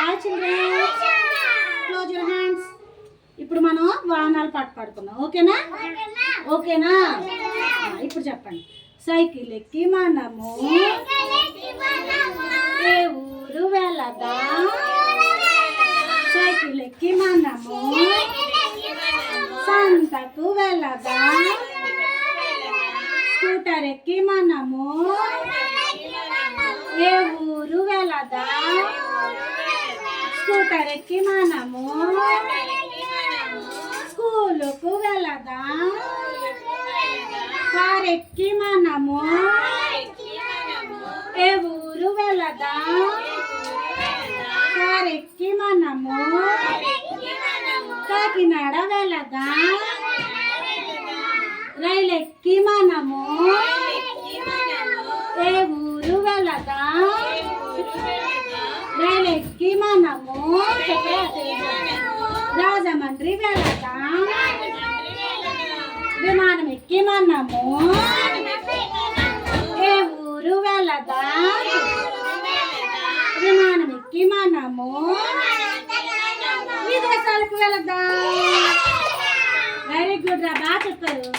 Hi children, close your hands. ఇప్పుడు మనం వాహనాలు పాట పాడుకుందాం. ఓకేనా? ఓకేనా? ఇప్పుడు చెప్పండి. సైకిల్ ఎక్కి మనము ఏ ఊరు వెళదాం? సైకిల్ ఎక్కి మనము సంతకు వెళదాం. స్కూటర్ ఎక్కి మనము ఏ ఊరు వెళదాం? స్కూటర్ ఎక్కి మనము స్కూలుకు వెళదాం. కార్ ఎక్కి మనము ఏ ఊరు వెళదాం? కార్ ఎక్కి మనము కాకినాడ వెళదాం. రైలు ఎక్కి మనము ఏ ఊరు వెళదాం? రైలు ఎక్కి మనము రాజమండ్రి వెళదాం. విమానం ఎక్కి మనము ఏ ఊరు వెళదాం? విమానం ఎక్కి మనము విదేశాలకు వెళదాం. వెరీ గుడ్ రా, బాగా చెప్పారు.